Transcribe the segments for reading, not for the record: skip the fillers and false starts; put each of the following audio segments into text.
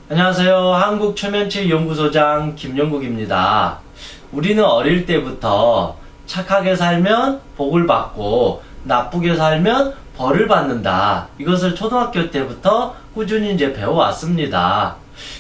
안녕하세요. 한국최면치연구소장 김영국입니다. 우리는 어릴 때부터 착하게 살면 복을 받고 나쁘게 살면 벌을 받는다. 이것을 초등학교 때부터 꾸준히 이제 배워왔습니다.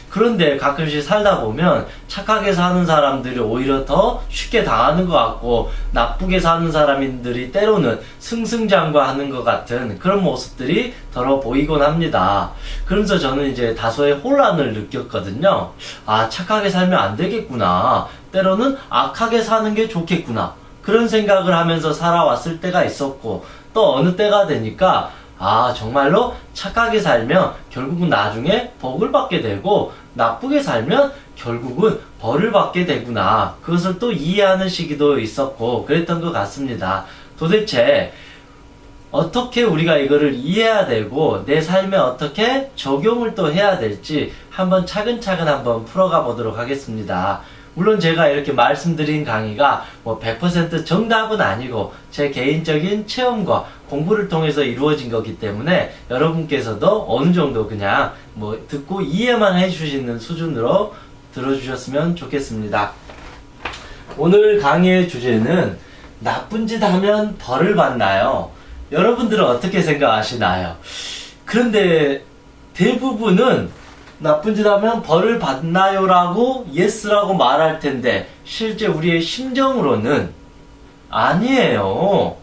그런데 가끔씩 살다 보면 착하게 사는 사람들이 오히려 더 쉽게 당하는 것 같고 나쁘게 사는 사람들이 때로는 승승장구하는 것 같은 그런 모습들이 더러 보이곤 합니다. 그러면서 저는 이제 다소의 혼란을 느꼈거든요. 아, 착하게 살면 안 되겠구나. 때로는 악하게 사는 게 좋겠구나. 그런 생각을 하면서 살아왔을 때가 있었고 또 어느 때가 되니까 아, 정말로 착하게 살면 결국은 나중에 복을 받게 되고 나쁘게 살면 결국은 벌을 받게 되구나. 그것을 또 이해하는 시기도 있었고 그랬던 것 같습니다. 도대체 어떻게 우리가 이거를 이해해야 되고 내 삶에 어떻게 적용을 또 해야 될지 한번 차근차근 한번 풀어가 보도록 하겠습니다. 물론 제가 이렇게 말씀드린 강의가 뭐 100% 정답은 아니고 제 개인적인 체험과 공부를 통해서 이루어진 거기 때문에 여러분께서도 어느 정도 그냥 뭐 듣고 이해만 해주시는 수준으로 들어주셨으면 좋겠습니다. 오늘 강의의 주제는 나쁜 짓 하면 벌을 받나요? 여러분들은 어떻게 생각하시나요? 그런데 대부분은 나쁜 짓 하면 벌을 받나요? 라고 예스라고 말할 텐데 실제 우리의 심정으로는 아니에요.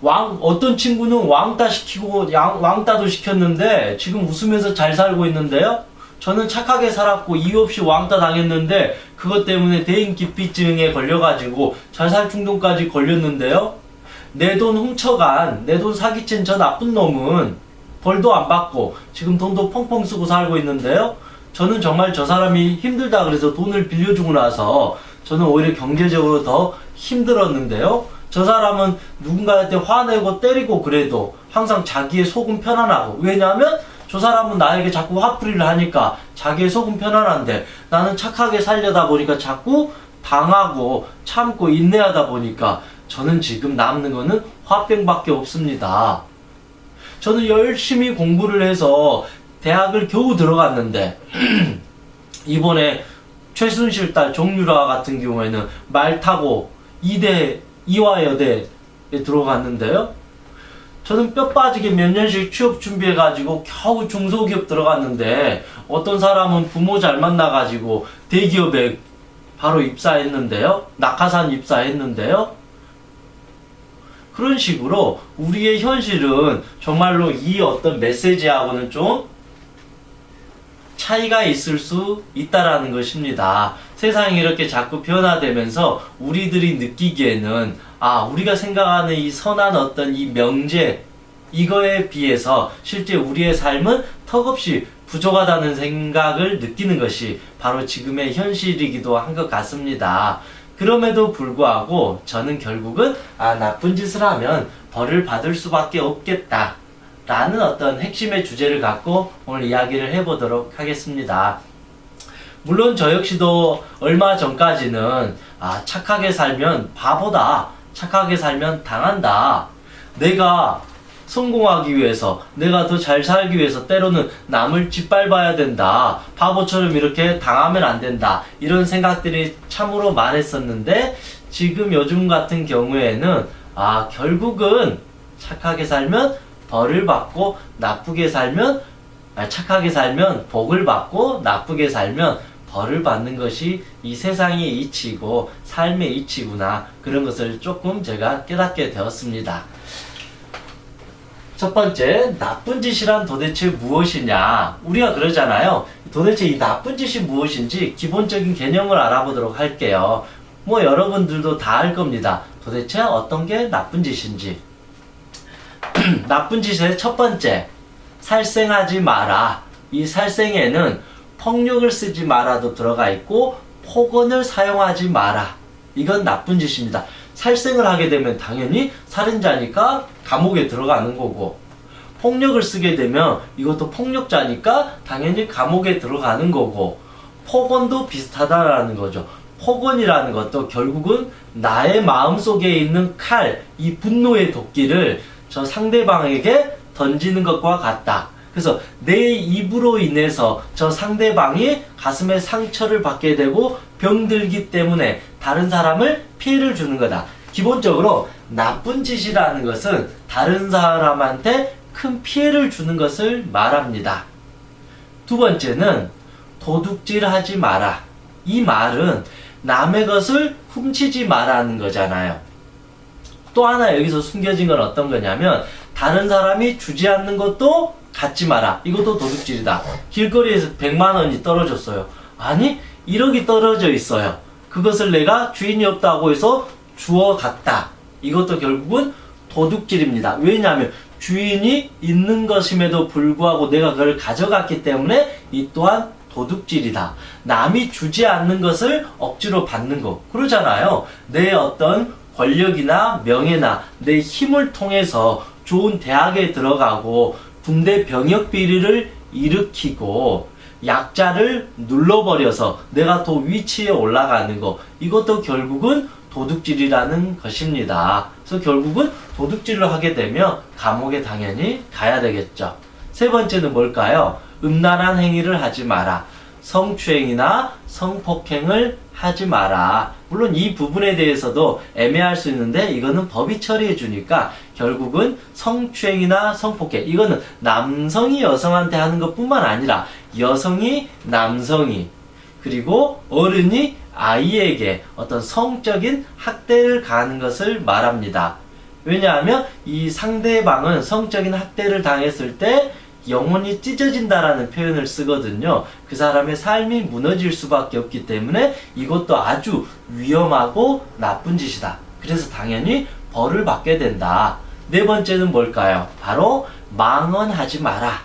어떤 친구는 왕따 시키고 왕따도 시켰는데 지금 웃으면서 잘 살고 있는데요. 저는 착하게 살았고 이유 없이 왕따 당했는데 그것 때문에 대인기피증에 걸려가지고 자살 충동까지 걸렸는데요. 내 돈 훔쳐간, 내 돈 사기친 저 나쁜 놈은 벌도 안 받고 지금 돈도 펑펑 쓰고 살고 있는데요. 저는 정말 저 사람이 힘들다 그래서 돈을 빌려주고 나서 저는 오히려 경제적으로 더 힘들었는데요. 저 사람은 누군가한테 화내고 때리고 그래도 항상 자기의 속은 편안하고, 왜냐하면 저 사람은 나에게 자꾸 화풀이를 하니까 자기의 속은 편안한데 나는 착하게 살려다 보니까 자꾸 당하고 참고 인내하다 보니까 저는 지금 남는 거는 화병밖에 없습니다. 저는 열심히 공부를 해서 대학을 겨우 들어갔는데 이번에 최순실 딸 정유라 같은 경우에는 말 타고 이화여대에 들어갔는데요. 저는 뼈 빠지게 몇 년씩 취업 준비해가지고 겨우 중소기업 들어갔는데 어떤 사람은 부모 잘 만나가지고 대기업에 바로 입사했는데요. 낙하산 입사했는데요. 그런 식으로 우리의 현실은 정말로 이 어떤 메시지하고는 좀 차이가 있을 수 있다라는 것입니다. 세상이 이렇게 자꾸 변화되면서 우리들이 느끼기에는 우리가 생각하는 이 선한 어떤 이 명제 이거에 비해서 실제 우리의 삶은 턱없이 부족하다는 생각을 느끼는 것이 바로 지금의 현실이기도 한 것 같습니다. 그럼에도 불구하고 저는 결국은 나쁜 짓을 하면 벌을 받을 수밖에 없겠다 라는 어떤 핵심의 주제를 갖고 오늘 이야기를 해보도록 하겠습니다. 물론 저 역시도 얼마 전까지는 착하게 살면 바보다, 착하게 살면 당한다, 내가 성공하기 위해서, 내가 더 잘 살기 위해서 때로는 남을 짓밟아야 된다, 바보처럼 이렇게 당하면 안 된다, 이런 생각들이 참으로 많았었는데 지금 요즘 같은 경우에는 결국은 착하게 살면 벌을 받고 나쁘게 살면 착하게 살면 복을 받고 나쁘게 살면 벌을 받는 것이 이 세상의 이치고 삶의 이치구나, 그런 것을 조금 제가 깨닫게 되었습니다. 첫 번째, 나쁜 짓이란 도대체 무엇이냐? 우리가 그러잖아요. 도대체 이 나쁜 짓이 무엇인지 기본적인 개념을 알아보도록 할게요. 뭐 여러분들도 다 알 겁니다. 도대체 어떤 게 나쁜 짓인지. 나쁜 짓의 첫 번째, 살생하지 마라. 이 살생에는 폭력을 쓰지 마라도 들어가 있고 폭언을 사용하지 마라. 이건 나쁜 짓입니다. 살생을 하게 되면 당연히 살인자니까 감옥에 들어가는 거고, 폭력을 쓰게 되면 이것도 폭력자니까 당연히 감옥에 들어가는 거고, 폭언도 비슷하다라는 거죠. 폭언이라는 것도 결국은 나의 마음속에 있는 칼, 이 분노의 도끼를 저 상대방에게 던지는 것과 같다. 그래서 내 입으로 인해서 저 상대방이 가슴에 상처를 받게 되고 병들기 때문에 다른 사람을 피해를 주는 거다. 기본적으로 나쁜 짓이라는 것은 다른 사람한테 큰 피해를 주는 것을 말합니다. 두 번째는 도둑질하지 마라. 이 말은 남의 것을 훔치지 마라는 거잖아요. 또 하나 여기서 숨겨진 건 어떤 거냐면 다른 사람이 주지 않는 것도 갖지 마라. 이것도 도둑질이다. 길거리에서 100만 원이 떨어졌어요. 아니 1억이 떨어져 있어요. 그것을 내가 주인이 없다고 해서 주워 갔다. 이것도 결국은 도둑질입니다. 왜냐하면 주인이 있는 것임에도 불구하고 내가 그걸 가져갔기 때문에 이 또한 도둑질이다. 남이 주지 않는 것을 억지로 받는 거. 그러잖아요. 내 어떤 권력이나 명예나 내 힘을 통해서 좋은 대학에 들어가고 군대 병역 비리를 일으키고 약자를 눌러버려서 내가 더 위치에 올라가는 거. 이것도 결국은 도둑질이라는 것입니다. 그래서 결국은 도둑질을 하게 되면 감옥에 당연히 가야 되겠죠. 세 번째는 뭘까요? 음란한 행위를 하지 마라. 성추행이나 성폭행을 하지 마라. 물론 이 부분에 대해서도 애매할 수 있는데 이거는 법이 처리해 주니까 결국은 성추행이나 성폭행, 이거는 남성이 여성한테 하는 것뿐만 아니라 여성이 남성이 그리고 어른이 아이에게 어떤 성적인 학대를 가하는 것을 말합니다. 왜냐하면 이 상대방은 성적인 학대를 당했을 때 영혼이 찢어진다라는 표현을 쓰거든요. 그 사람의 삶이 무너질 수밖에 없기 때문에 이것도 아주 위험하고 나쁜 짓이다. 그래서 당연히 벌을 받게 된다. 네 번째는 뭘까요? 바로 망언하지 마라.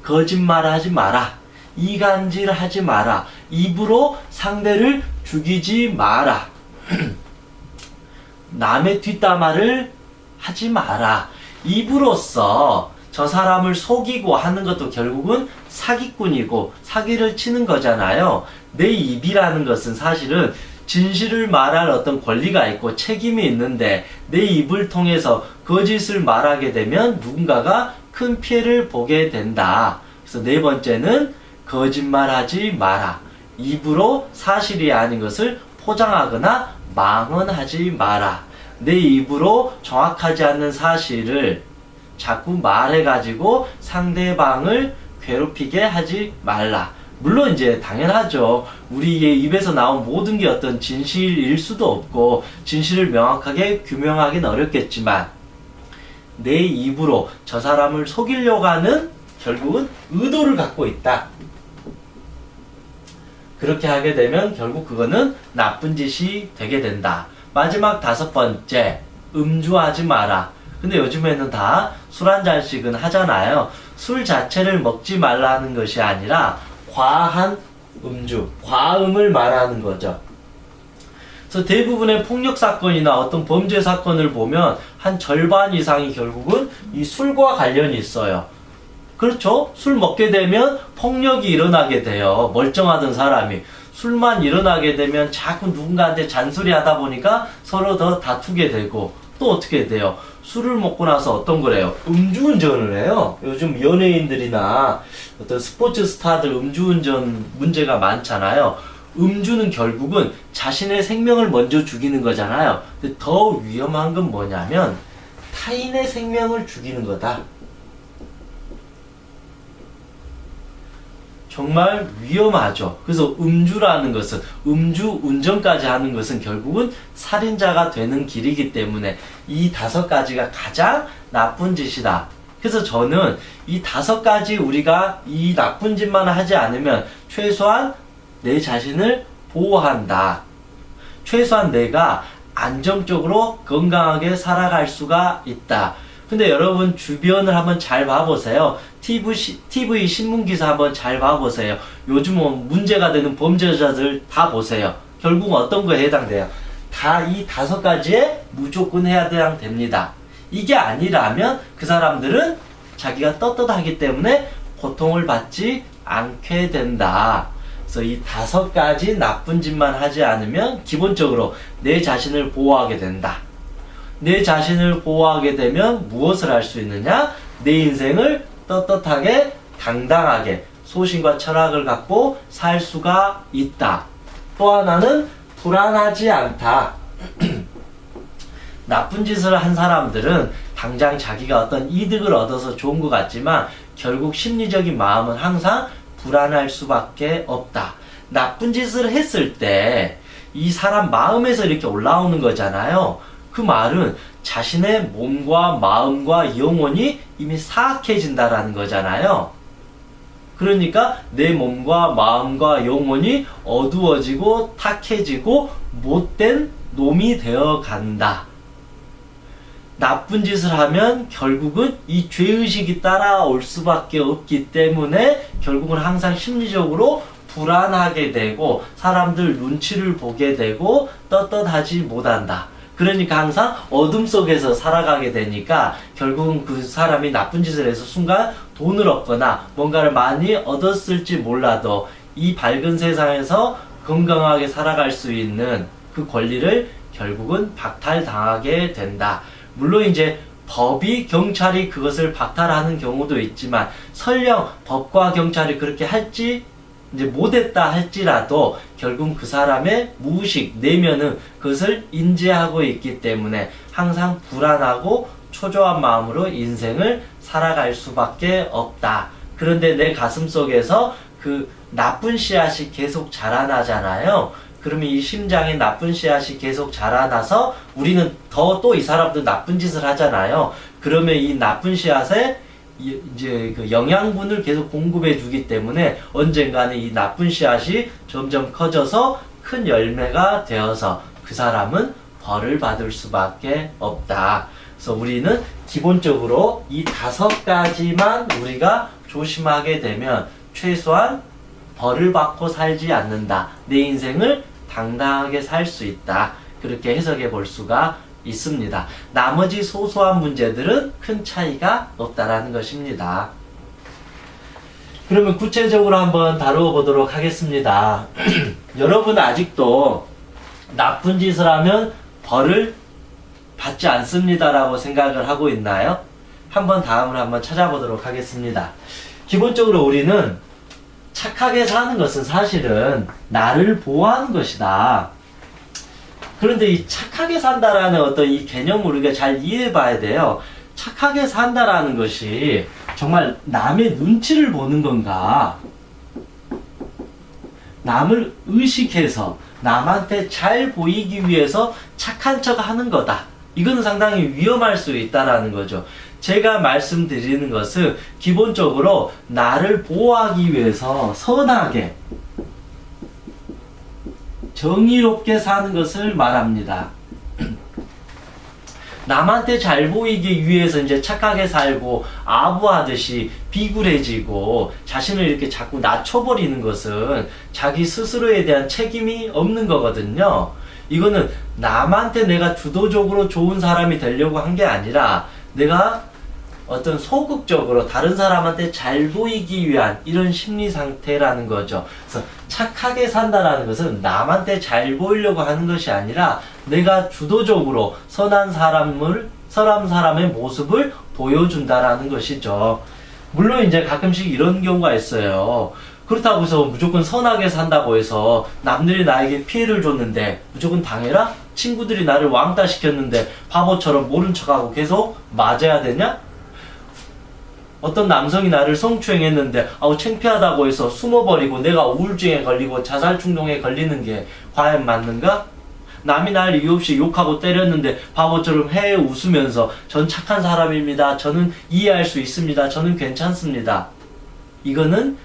거짓말하지 마라. 이간질하지 마라. 입으로 상대를 죽이지 마라. 남의 뒷담화를 하지 마라. 입으로써 저 사람을 속이고 하는 것도 결국은 사기꾼이고 사기를 치는 거잖아요. 내 입이라는 것은 사실은 진실을 말할 어떤 권리가 있고 책임이 있는데 내 입을 통해서 거짓을 말하게 되면 누군가가 큰 피해를 보게 된다. 그래서 네 번째는 거짓말하지 마라. 입으로 사실이 아닌 것을 포장하거나 망언하지 마라. 내 입으로 정확하지 않는 사실을 자꾸 말해가지고 상대방을 괴롭히게 하지 말라. 물론 이제 당연하죠. 우리의 입에서 나온 모든 게 어떤 진실일 수도 없고 진실을 명확하게 규명하기는 어렵겠지만 내 입으로 저 사람을 속이려고 하는 결국은 의도를 갖고 있다. 그렇게 하게 되면 결국 그거는 나쁜 짓이 되게 된다. 마지막 다섯 번째, 음주하지 마라. 근데 요즘에는 다 술 한 잔씩은 하잖아요. 술 자체를 먹지 말라는 것이 아니라 과한 음주, 과음을 말하는 거죠. 그래서 대부분의 폭력 사건이나 어떤 범죄 사건을 보면 한 절반 이상이 결국은 이 술과 관련이 있어요. 그렇죠? 술 먹게 되면 폭력이 일어나게 돼요. 멀쩡하던 사람이. 술만 일어나게 되면 자꾸 누군가한테 잔소리 하다 보니까 서로 더 다투게 되고 또 어떻게 돼요? 술을 먹고 나서 어떤 거래요? 음주운전을 해요. 요즘 연예인들이나 어떤 스포츠 스타들 음주운전 문제가 많잖아요. 음주는 결국은 자신의 생명을 먼저 죽이는 거잖아요. 근데 더 위험한 건 뭐냐면 타인의 생명을 죽이는 거다. 정말 위험하죠. 그래서 음주라는 것은, 음주 운전까지 하는 것은 결국은 살인자가 되는 길이기 때문에 이 다섯 가지가 가장 나쁜 짓이다. 그래서 저는 이 다섯 가지 우리가 이 나쁜 짓만 하지 않으면 최소한 내 자신을 보호한다. 최소한 내가 안정적으로 건강하게 살아갈 수가 있다. 근데 여러분 주변을 한번 잘 봐보세요. TV 신문기사 한번 잘 봐보세요. 요즘 문제가 되는 범죄자들 다 보세요. 결국 어떤 거에 해당돼요? 다 이 다섯 가지에 무조건 해당됩니다. 이게 아니라면 그 사람들은 자기가 떳떳하기 때문에 고통을 받지 않게 된다. 그래서 이 다섯 가지 나쁜 짓만 하지 않으면 기본적으로 내 자신을 보호하게 된다. 내 자신을 보호하게 되면 무엇을 할 수 있느냐? 내 인생을 떳떳하게 당당하게 소신과 철학을 갖고 살 수가 있다. 또 하나는 불안하지 않다. 나쁜 짓을 한 사람들은 당장 자기가 어떤 이득을 얻어서 좋은 것 같지만 결국 심리적인 마음은 항상 불안할 수밖에 없다. 나쁜 짓을 했을 때 이 사람 마음에서 이렇게 올라오는 거잖아요. 그 말은 자신의 몸과 마음과 영혼이 이미 사악해진다라는 거잖아요. 그러니까 내 몸과 마음과 영혼이 어두워지고 탁해지고 못된 놈이 되어 간다. 나쁜 짓을 하면 결국은 이 죄의식이 따라올 수밖에 없기 때문에 결국은 항상 심리적으로 불안하게 되고 사람들 눈치를 보게 되고 떳떳하지 못한다. 그러니까 항상 어둠 속에서 살아가게 되니까 결국은 그 사람이 나쁜 짓을 해서 순간 돈을 얻거나 뭔가를 많이 얻었을지 몰라도 이 밝은 세상에서 건강하게 살아갈 수 있는 그 권리를 결국은 박탈당하게 된다. 물론 이제 법이 경찰이 그것을 박탈하는 경우도 있지만 설령 법과 경찰이 그렇게 할지 이제 못했다 할지라도 결국 그 사람의 무의식 내면은 그것을 인지하고 있기 때문에 항상 불안하고 초조한 마음으로 인생을 살아갈 수밖에 없다. 그런데 내 가슴 속에서 그 나쁜 씨앗이 계속 자라나잖아요. 그러면 이 심장에 나쁜 씨앗이 계속 자라나서 우리는 더 또 이 사람도 나쁜 짓을 하잖아요. 그러면 이 나쁜 씨앗에 이제 그 영양분을 계속 공급해 주기 때문에 언젠가는 이 나쁜 씨앗이 점점 커져서 큰 열매가 되어서 그 사람은 벌을 받을 수밖에 없다. 그래서 우리는 기본적으로 이 5가지만 우리가 조심하게 되면 최소한 벌을 받고 살지 않는다. 내 인생을 당당하게 살 수 있다. 그렇게 해석해 볼 수가 있습니다. 나머지 소소한 문제들은 큰 차이가 없다라는 것입니다. 그러면 구체적으로 한번 다루어 보도록 하겠습니다. 여러분 아직도 나쁜 짓을 하면 벌을 받지 않습니다라고 생각을 하고 있나요? 다음으로 한번 찾아보도록 하겠습니다. 기본적으로 우리는 착하게 사는 것은 사실은 나를 보호하는 것이다. 그런데 이 착하게 산다라는 어떤 이 개념을 우리가 잘 이해해 봐야 돼요. 착하게 산다라는 것이 정말 남의 눈치를 보는 건가? 남을 의식해서 남한테 잘 보이기 위해서 착한 척 하는 거다. 이건 상당히 위험할 수 있다라는 거죠. 제가 말씀드리는 것은 기본적으로 나를 보호하기 위해서 선하게 정의롭게 사는 것을 말합니다. 남한테 잘 보이기 위해서 이제 착하게 살고 아부하듯이 비굴해지고 자신을 이렇게 자꾸 낮춰버리는 것은 자기 스스로에 대한 책임이 없는 거거든요. 이거는 남한테 내가 주도적으로 좋은 사람이 되려고 한 게 아니라 내가 어떤 소극적으로 다른 사람한테 잘 보이기 위한 이런 심리 상태라는 거죠. 그래서 착하게 산다라는 것은 남한테 잘 보이려고 하는 것이 아니라 내가 주도적으로 선한 사람의 모습을 보여준다라는 것이죠. 물론 이제 가끔씩 이런 경우가 있어요. 그렇다고 해서 무조건 선하게 산다고 해서 남들이 나에게 피해를 줬는데 무조건 당해라? 친구들이 나를 왕따 시켰는데 바보처럼 모른 척하고 계속 맞아야 되냐? 어떤 남성이 나를 성추행했는데 창피하다고 해서 숨어버리고 내가 우울증에 걸리고 자살충동에 걸리는 게 과연 맞는가? 남이 날 이유 없이 욕하고 때렸는데 바보처럼 헤헤 웃으면서 전 착한 사람입니다. 저는 이해할 수 있습니다. 저는 괜찮습니다. 이거는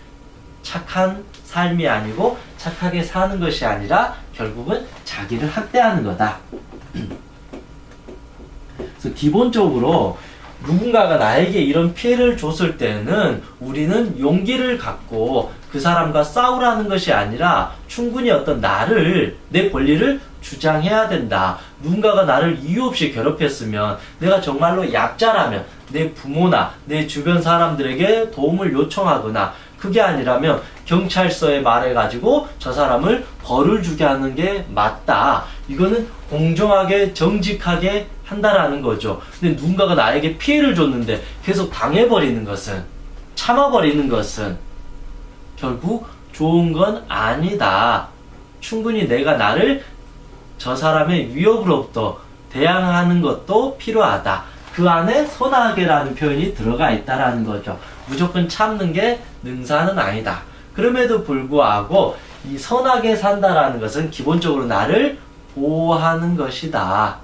착한 삶이 아니고 착하게 사는 것이 아니라 결국은 자기를 학대하는 거다. 그래서 기본적으로 누군가가 나에게 이런 피해를 줬을 때는 우리는 용기를 갖고 그 사람과 싸우라는 것이 아니라 충분히 어떤 내 권리를 주장해야 된다. 누군가가 나를 이유 없이 괴롭혔으면 내가 정말로 약자라면 내 부모나 내 주변 사람들에게 도움을 요청하거나 그게 아니라면 경찰서에 말해가지고 저 사람을 벌을 주게 하는 게 맞다. 이거는 공정하게 정직하게 한다라는 거죠. 근데 누군가가 나에게 피해를 줬는데 계속 당해버리는 것은 참아버리는 것은 결국 좋은 건 아니다. 충분히 내가 나를 저 사람의 위협으로부터 대항하는 것도 필요하다. 그 안에 선하게라는 표현이 들어가 있다라는 거죠. 무조건 참는 게 능사는 아니다. 그럼에도 불구하고 이 선하게 산다라는 것은 기본적으로 나를 보호하는 것이다.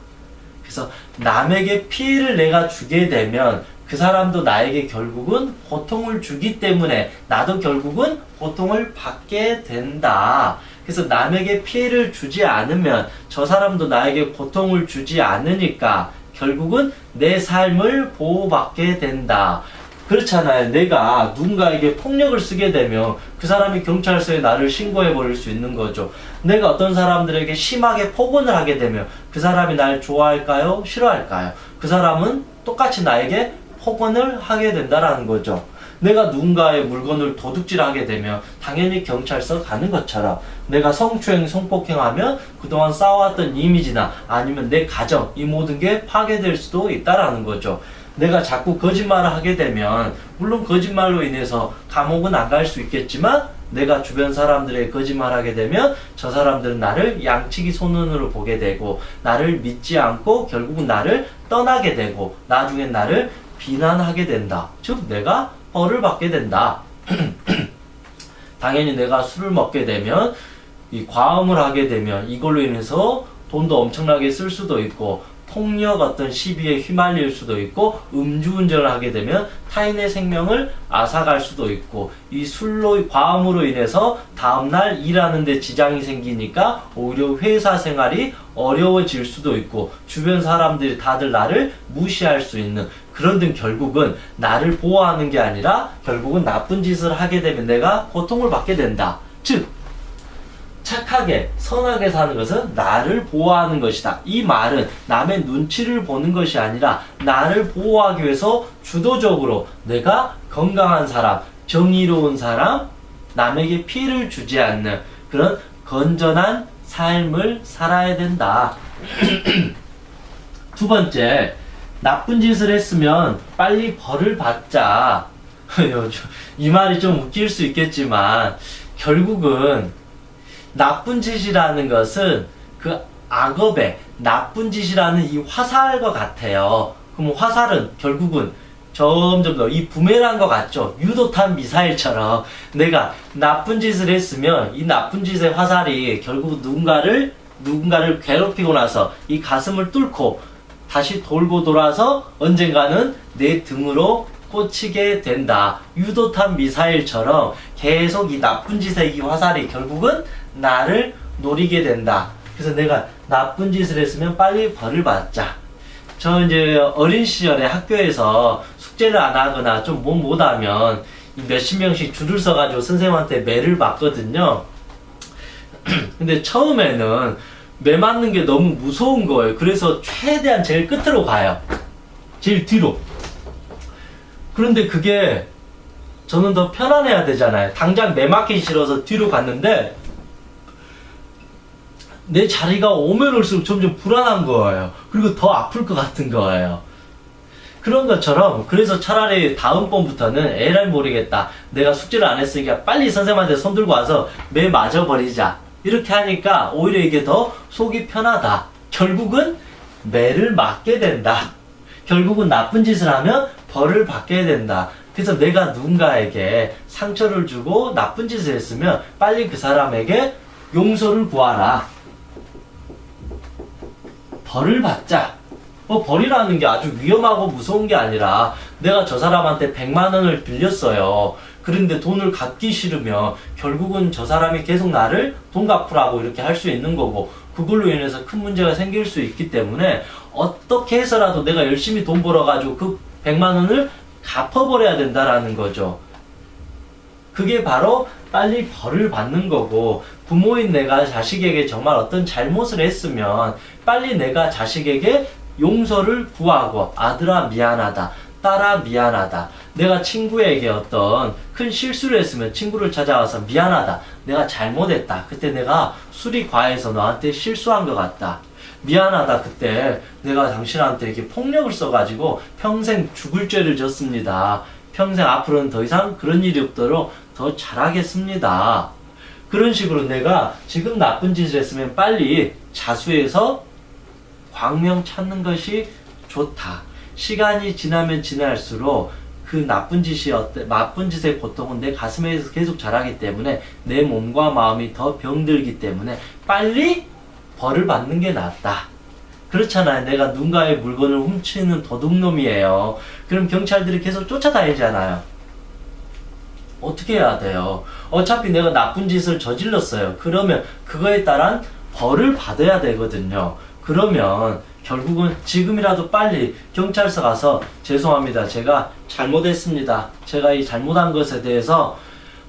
그래서 남에게 피해를 내가 주게 되면 그 사람도 나에게 결국은 고통을 주기 때문에 나도 결국은 고통을 받게 된다. 그래서 남에게 피해를 주지 않으면 저 사람도 나에게 고통을 주지 않으니까 결국은 내 삶을 보호받게 된다. 그렇잖아요. 내가 누군가에게 폭력을 쓰게 되면 그 사람이 경찰서에 나를 신고해 버릴 수 있는 거죠. 내가 어떤 사람들에게 심하게 폭언을 하게 되면 그 사람이 날 좋아할까요? 싫어할까요? 그 사람은 똑같이 나에게 폭언을 하게 된다라는 거죠. 내가 누군가의 물건을 도둑질하게 되면 당연히 경찰서 가는 것처럼 내가 성추행, 성폭행하면 그동안 쌓아왔던 이미지나 아니면 내 가정, 이 모든 게 파괴될 수도 있다라는 거죠. 내가 자꾸 거짓말을 하게 되면 물론 거짓말로 인해서 감옥은 안 갈 수 있겠지만 내가 주변 사람들의 거짓말하게 되면 저 사람들은 나를 양치기 손눈으로 보게 되고 나를 믿지 않고 결국은 나를 떠나게 되고 나중엔 나를 비난하게 된다. 즉 내가 벌을 받게 된다. 당연히 내가 술을 먹게 되면 이 과음을 하게 되면 이걸로 인해서 돈도 엄청나게 쓸 수도 있고 폭력 어떤 시비에 휘말릴 수도 있고 음주운전을 하게 되면 타인의 생명을 앗아갈 수도 있고 이 술로 과음으로 인해서 다음날 일하는 데 지장이 생기니까 오히려 회사 생활이 어려워질 수도 있고 주변 사람들이 다들 나를 무시할 수 있는 그런 등 결국은 나를 보호하는 게 아니라 결국은 나쁜 짓을 하게 되면 내가 고통을 받게 된다. 즉 착하게 선하게 사는 것은 나를 보호하는 것이다. 이 말은 남의 눈치를 보는 것이 아니라 나를 보호하기 위해서 주도적으로 내가 건강한 사람, 정의로운 사람, 남에게 피해를 주지 않는 그런 건전한 삶을 살아야 된다. 두 번째, 나쁜 짓을 했으면 빨리 벌을 받자. 이 말이 좀 웃길 수 있겠지만 결국은 나쁜 짓이라는 것은 그 악업의 나쁜 짓이라는 이 화살과 같아요. 그럼 화살은 결국은 점점 더 이 부메랑과 같죠. 유도탄 미사일처럼 내가 나쁜 짓을 했으면 이 나쁜 짓의 화살이 결국 누군가를 괴롭히고 나서 이 가슴을 뚫고 다시 돌고 돌아서 언젠가는 내 등으로 꽂히게 된다. 유도탄 미사일처럼 계속 이 나쁜 짓의 이 화살이 결국은 나를 노리게 된다. 그래서 내가 나쁜 짓을 했으면 빨리 벌을 받자. 저 이제 어린 시절에 학교에서 숙제를 안 하거나 좀 못하면 몇십 명씩 줄을 서가지고 선생님한테 매를 맞거든요. 근데 처음에는 매 맞는 게 너무 무서운 거예요. 그래서 최대한 제일 끝으로 가요. 제일 뒤로. 그런데 그게 저는 더 편안해야 되잖아요. 당장 매 맞기 싫어서 뒤로 갔는데 내 자리가 오면 올수록 점점 불안한 거예요. 그리고 더 아플 것 같은 거예요. 그런 것처럼 그래서 차라리 다음번부터는 에라이 모르겠다. 내가 숙제를 안 했으니까 빨리 선생님한테 손 들고 와서 매 맞아버리자. 이렇게 하니까 오히려 이게 더 속이 편하다. 결국은 매를 맞게 된다. 결국은 나쁜 짓을 하면 벌을 받게 된다. 그래서 내가 누군가에게 상처를 주고 나쁜 짓을 했으면 빨리 그 사람에게 용서를 구하라. 벌을 받자. 벌이라는 게 아주 위험하고 무서운 게 아니라 내가 저 사람한테 100만 원을 빌렸어요. 그런데 돈을 갚기 싫으면 결국은 저 사람이 계속 나를 돈 갚으라고 이렇게 할 수 있는 거고 그걸로 인해서 큰 문제가 생길 수 있기 때문에 어떻게 해서라도 내가 열심히 돈 벌어가지고 그 100만 원을 갚아버려야 된다라는 거죠. 그게 바로 빨리 벌을 받는 거고 부모인 내가 자식에게 정말 어떤 잘못을 했으면 빨리 내가 자식에게 용서를 구하고 아들아 미안하다, 딸아 미안하다. 내가 친구에게 어떤 큰 실수를 했으면 친구를 찾아와서 미안하다. 내가 잘못했다. 그때 내가 술이 과해서 너한테 실수한 것 같다. 미안하다. 그때 내가 당신한테 이렇게 폭력을 써가지고 평생 죽을 죄를 졌습니다. 평생 앞으로는 더 이상 그런 일이 없도록 더 잘하겠습니다. 그런 식으로 내가 지금 나쁜 짓을 했으면 빨리 자수해서 광명 찾는 것이 좋다. 시간이 지나면 지날수록 그 나쁜 짓의 고통은 내 가슴에서 계속 자라기 때문에 내 몸과 마음이 더 병들기 때문에 빨리 벌을 받는 게 낫다. 그렇잖아요. 내가 누군가의 물건을 훔치는 도둑놈이에요. 그럼 경찰들이 계속 쫓아다니잖아요. 어떻게 해야 돼요? 어차피 내가 나쁜 짓을 저질렀어요. 그러면 그거에 따른 벌을 받아야 되거든요. 그러면 결국은 지금이라도 빨리 경찰서 가서 죄송합니다. 제가 잘못했습니다. 제가 이 잘못한 것에 대해서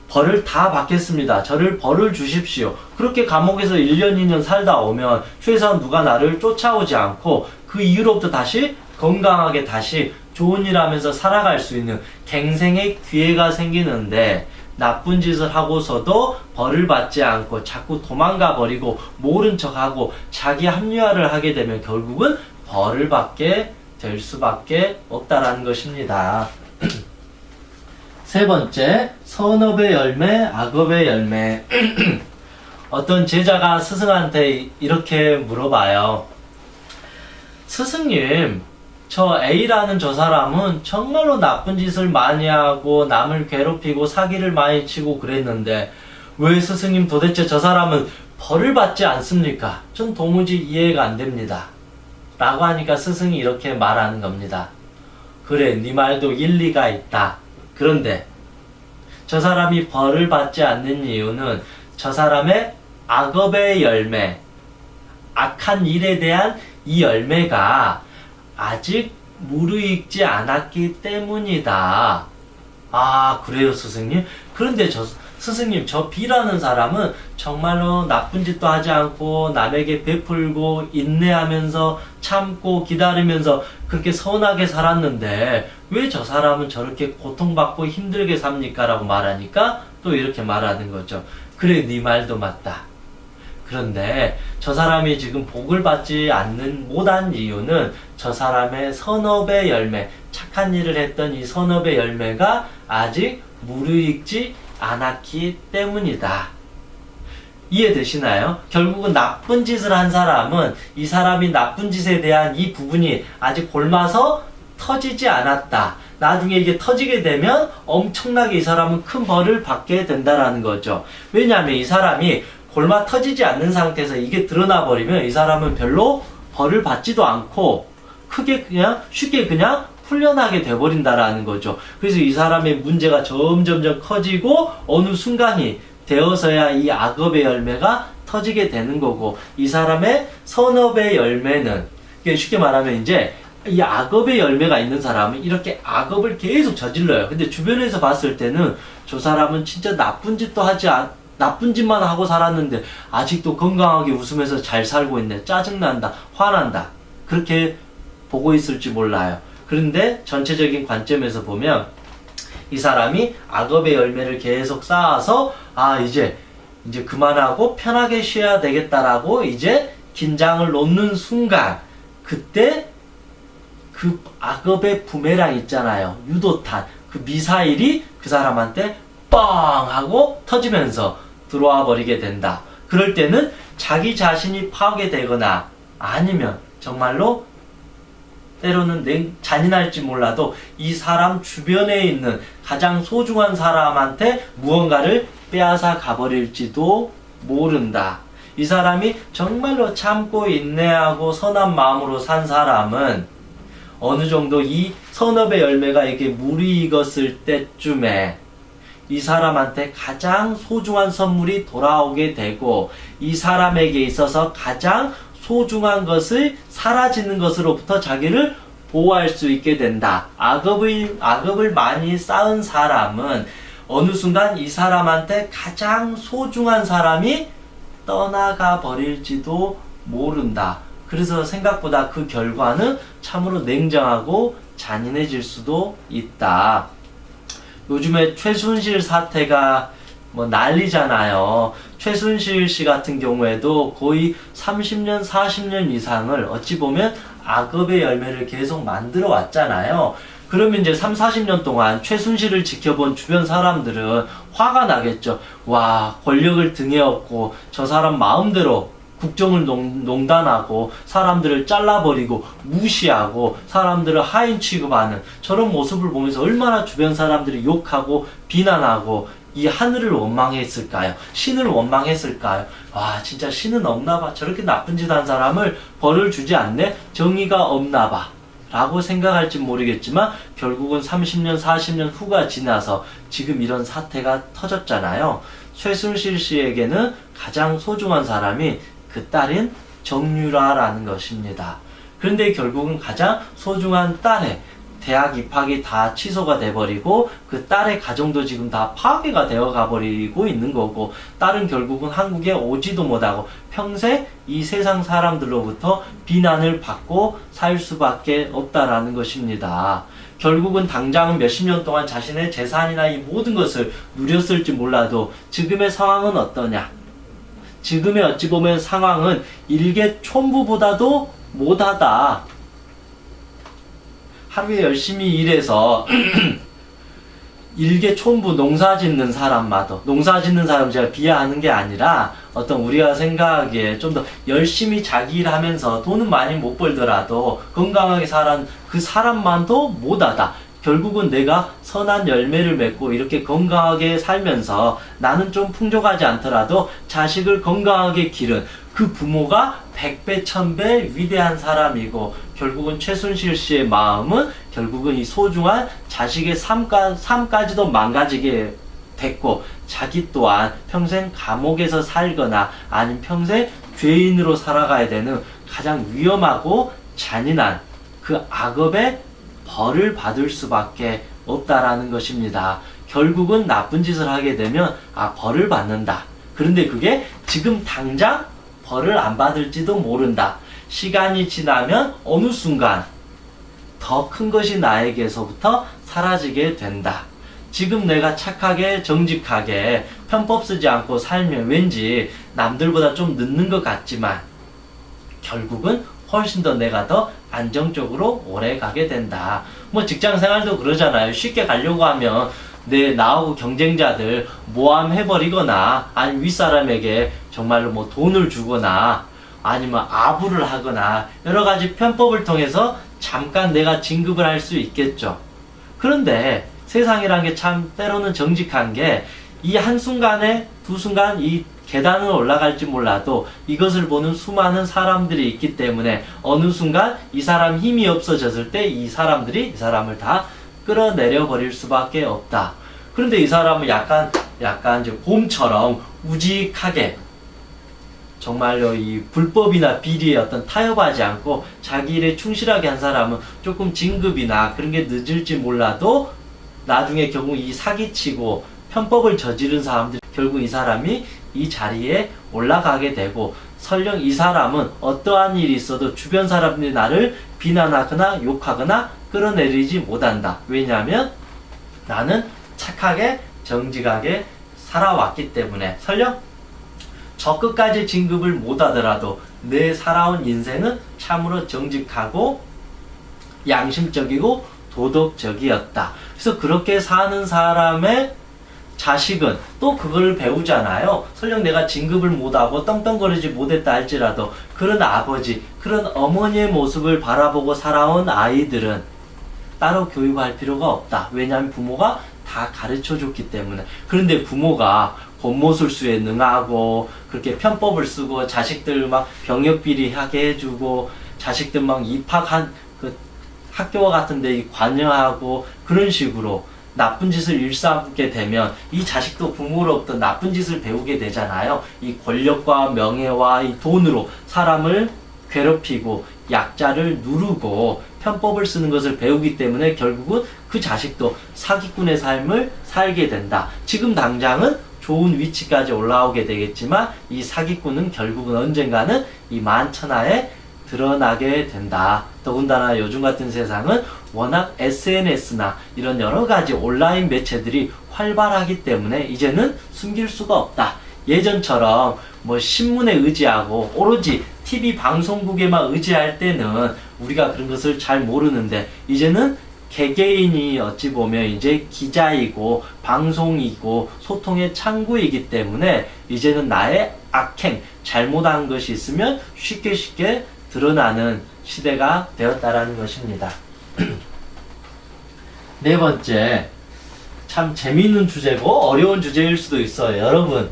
벌을 다 받겠습니다. 저를 벌을 주십시오. 그렇게 감옥에서 1년, 2년 살다 오면 최소한 누가 나를 쫓아오지 않고 그 이후로부터 다시 건강하게 다시 좋은 일 하면서 살아갈 수 있는 갱생의 기회가 생기는데 나쁜 짓을 하고서도 벌을 받지 않고 자꾸 도망가 버리고 모른 척하고 자기 합리화를 하게 되면 결국은 벌을 받게 될 수밖에 없다라는 것입니다. 세 번째, 선업의 열매, 악업의 열매. 어떤 제자가 스승한테 이렇게 물어봐요. 스승님, 저 A라는 저 사람은 정말로 나쁜 짓을 많이 하고 남을 괴롭히고 사기를 많이 치고 그랬는데 왜 스승님 도대체 저 사람은 벌을 받지 않습니까? 전 도무지 이해가 안 됩니다. 라고 하니까 스승이 이렇게 말하는 겁니다. 그래, 네 말도 일리가 있다. 그런데 저 사람이 벌을 받지 않는 이유는 저 사람의 악업의 열매, 악한 일에 대한 이 열매가 아직 무르익지 않았기 때문이다. 아, 그래요, 스승님? 그런데 스승님, 저 B라는 사람은 정말로 나쁜 짓도 하지 않고 남에게 베풀고 인내하면서 참고 기다리면서 그렇게 선하게 살았는데 왜 저 사람은 저렇게 고통받고 힘들게 삽니까? 라고 말하니까 또 이렇게 말하는 거죠. 그래, 네 말도 맞다. 그런데 저 사람이 지금 복을 받지 못한 이유는 저 사람의 선업의 열매, 착한 일을 했던 이 선업의 열매가 아직 무르익지 않았기 때문이다. 이해되시나요? 결국은 나쁜 짓을 한 사람은 이 사람이 나쁜 짓에 대한 이 부분이 아직 골마서 터지지 않았다. 나중에 이게 터지게 되면 엄청나게 이 사람은 큰 벌을 받게 된다라는 거죠. 왜냐하면 이 사람이 골마 터지지 않는 상태에서 이게 드러나 버리면 이 사람은 별로 벌을 받지도 않고 크게 그냥 쉽게 그냥 풀려나게 돼버린다라는 거죠. 그래서 이 사람의 문제가 점점점 커지고 어느 순간이 되어서야 이 악업의 열매가 터지게 되는 거고 이 사람의 선업의 열매는 쉽게 말하면 이제 이 악업의 열매가 있는 사람은 이렇게 악업을 계속 저질러요. 근데 주변에서 봤을 때는 저 사람은 진짜 나쁜 짓만 하고 살았는데 아직도 건강하게 웃으면서 잘 살고 있네. 짜증난다. 화난다. 그렇게 보고 있을지 몰라요. 그런데 전체적인 관점에서 보면 이 사람이 악업의 열매를 계속 쌓아서 이제 그만하고 편하게 쉬어야 되겠다라고 이제 긴장을 놓는 순간 그때 그 악업의 부메랑 있잖아요. 유도탄. 그 미사일이 그 사람한테 뻥 하고 터지면서 들어와 버리게 된다. 그럴 때는 자기 자신이 파괴되거나 아니면 정말로 때로는 잔인할지 몰라도 이 사람 주변에 있는 가장 소중한 사람한테 무언가를 빼앗아 가버릴지도 모른다. 이 사람이 정말로 참고 인내하고 선한 마음으로 산 사람은 어느 정도 이 선업의 열매가 이렇게 무르익었을 때쯤에 이 사람한테 가장 소중한 선물이 돌아오게 되고 이 사람에게 있어서 가장 소중한 것을 사라지는 것으로부터 자기를 보호할 수 있게 된다. 악업을 많이 쌓은 사람은 어느 순간 이 사람한테 가장 소중한 사람이 떠나가 버릴지도 모른다. 그래서 생각보다 그 결과는 참으로 냉정하고 잔인해질 수도 있다. 요즘에 최순실 사태가 난리잖아요. 최순실 씨 같은 경우에도 거의 30년, 40년 이상을 어찌 보면 악업의 열매를 계속 만들어 왔잖아요. 그러면 이제 3, 40년 동안 최순실을 지켜본 주변 사람들은 화가 나겠죠. 와, 권력을 등에 업고 저 사람 마음대로 국정을 농단하고 사람들을 잘라버리고 무시하고 사람들을 하인 취급하는 저런 모습을 보면서 얼마나 주변 사람들이 욕하고 비난하고 이 하늘을 원망했을까요? 신을 원망했을까요? 와, 진짜 신은 없나봐. 저렇게 나쁜 짓 한 사람을 벌을 주지 않네? 정의가 없나봐. 라고 생각할지 모르겠지만 결국은 30년, 40년 후가 지나서 지금 이런 사태가 터졌잖아요. 최순실 씨에게는 가장 소중한 사람이 그 딸인 정유라라는 것입니다. 그런데 결국은 가장 소중한 딸의 대학 입학이 다 취소가 돼버리고 그 딸의 가정도 지금 다 파괴가 되어 가버리고 있는 거고, 딸은 결국은 한국에 오지도 못하고 평생 이 세상 사람들로부터 비난을 받고 살 수밖에 없다라는 것입니다. 결국은 당장은 몇십 년 동안 자신의 재산이나 이 모든 것을 누렸을지 몰라도 지금의 상황은 어떠냐? 지금의 어찌 보면 상황은 일개촌부보다도 못하다. 하루에 열심히 일해서 일개촌부 농사 짓는 사람마저, 농사 짓는 사람 제가 비하하는 게 아니라 어떤 우리가 생각하기에 좀 더 열심히 자기 일하면서 돈은 많이 못 벌더라도 건강하게 살아는 그 사람만도 못하다. 결국은 내가 선한 열매를 맺고 이렇게 건강하게 살면서 나는 좀 풍족하지 않더라도 자식을 건강하게 기른 그 부모가 100배, 1000배 위대한 사람이고, 결국은 최순실 씨의 마음은 결국은 이 소중한 자식의 삶까지도 망가지게 됐고, 자기 또한 평생 감옥에서 살거나 아니면 평생 죄인으로 살아가야 되는 가장 위험하고 잔인한 그 악업의 벌을 받을 수밖에 없다라는 것입니다. 결국은 나쁜 짓을 하게 되면 벌을 받는다. 그런데 그게 지금 당장 벌을 안 받을지도 모른다. 시간이 지나면 어느 순간 더 큰 것이 나에게서부터 사라지게 된다. 지금 내가 착하게 정직하게 편법 쓰지 않고 살면 왠지 남들보다 좀 늦는 것 같지만 결국은 훨씬 더 내가 더 안정적으로 오래 가게 된다. 뭐 직장 생활도 그러잖아요. 쉽게 가려고 하면 나하고 경쟁자들 모함해버리거나 아니면 윗사람에게 정말로 뭐 돈을 주거나 아니면 아부를 하거나 여러 가지 편법을 통해서 잠깐 내가 진급을 할 수 있겠죠. 그런데 세상이란 게 참 때로는 정직한 게 이 한순간에 두 순간 이 계단을 올라갈지 몰라도 이것을 보는 수많은 사람들이 있기 때문에 어느 순간 이 사람 힘이 없어졌을 때 이 사람들이 이 사람을 다 끌어내려 버릴 수밖에 없다. 그런데 이 사람은 약간 이제 곰처럼 우직하게 정말로 이 불법이나 비리에 어떤 타협하지 않고 자기 일에 충실하게 한 사람은 조금 진급이나 그런 게 늦을지 몰라도 나중에 결국 이 사기치고 편법을 저지른 사람들이 결국 이 사람이 이 자리에 올라가게 되고, 설령 이 사람은 어떠한 일이 있어도 주변 사람들이 나를 비난하거나 욕하거나 끌어내리지 못한다. 왜냐하면 나는 착하게 정직하게 살아왔기 때문에. 설령 저 끝까지 진급을 못하더라도 내 살아온 인생은 참으로 정직하고 양심적이고 도덕적이었다. 그래서 그렇게 사는 사람의 자식은 또 그걸 배우잖아요. 설령 내가 진급을 못하고 떵떵거리지 못했다 할지라도 그런 아버지, 그런 어머니의 모습을 바라보고 살아온 아이들은 따로 교육할 필요가 없다. 왜냐하면 부모가 다 가르쳐줬기 때문에. 그런데 부모가 곤모술수에 능하고 그렇게 편법을 쓰고 자식들 막 병역비리하게 해주고 자식들 막 입학한 그 학교와 같은데 관여하고 그런 식으로 나쁜 짓을 일삼게 되면 이 자식도 부모로부터 나쁜 짓을 배우게 되잖아요. 이 권력과 명예와 이 돈으로 사람을 괴롭히고 약자를 누르고 편법을 쓰는 것을 배우기 때문에 결국은 그 자식도 사기꾼의 삶을 살게 된다. 지금 당장은 좋은 위치까지 올라오게 되겠지만 이 사기꾼은 결국은 언젠가는 이 만천하에 드러나게 된다. 더군다나 요즘 같은 세상은 워낙 SNS나 이런 여러 가지 온라인 매체들이 활발하기 때문에 이제는 숨길 수가 없다. 예전처럼 뭐 신문에 의지하고 오로지 TV 방송국에만 의지할 때는 우리가 그런 것을 잘 모르는데 이제는 개개인이 어찌 보면 이제 기자이고 방송이고 소통의 창구이기 때문에 이제는 나의 악행, 잘못한 것이 있으면 쉽게 쉽게 드러나는 시대가 되었다라는 것입니다. 네 번째, 참 재미있는 주제고 어려운 주제일 수도 있어요. 여러분,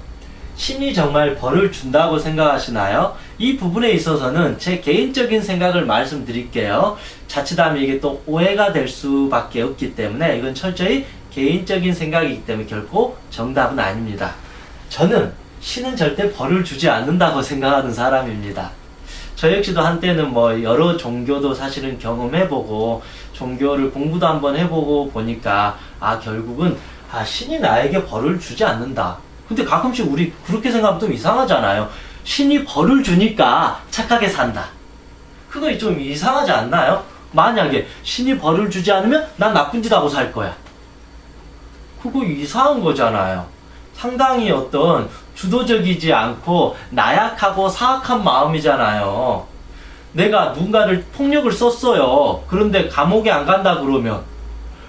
신이 정말 벌을 준다고 생각하시나요? 이 부분에 있어서는 제 개인적인 생각을 말씀드릴게요. 자칫하면 이게 또 오해가 될 수밖에 없기 때문에 이건 철저히 개인적인 생각이기 때문에 결코 정답은 아닙니다. 저는 신은 절대 벌을 주지 않는다고 생각하는 사람입니다. 저 역시도 한때는 뭐 여러 종교도 사실은 경험해보고 종교를 공부도 한번 해보고 보니까 결국은 신이 나에게 벌을 주지 않는다. 근데 가끔씩 우리 그렇게 생각하면 좀 이상하잖아요. 신이 벌을 주니까 착하게 산다. 그거 좀 이상하지 않나요? 만약에 신이 벌을 주지 않으면 난 나쁜 짓 하고 살 거야. 그거 이상한 거잖아요. 상당히 어떤 주도적이지 않고 나약하고 사악한 마음이잖아요. 내가 누군가를 폭력을 썼어요. 그런데 감옥에 안 간다 그러면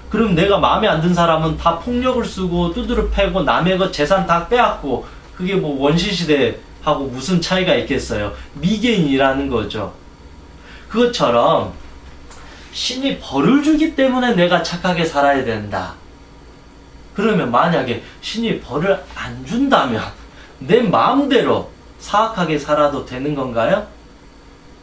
그럼 내가 마음에 안 든 사람은 다 폭력을 쓰고 두드려 패고 남의 것 재산 다 빼앗고 그게 뭐 원시시대하고 무슨 차이가 있겠어요. 미개인이라는 거죠. 그것처럼 신이 벌을 주기 때문에 내가 착하게 살아야 된다. 그러면 만약에 신이 벌을 안 준다면 내 마음대로 사악하게 살아도 되는 건가요?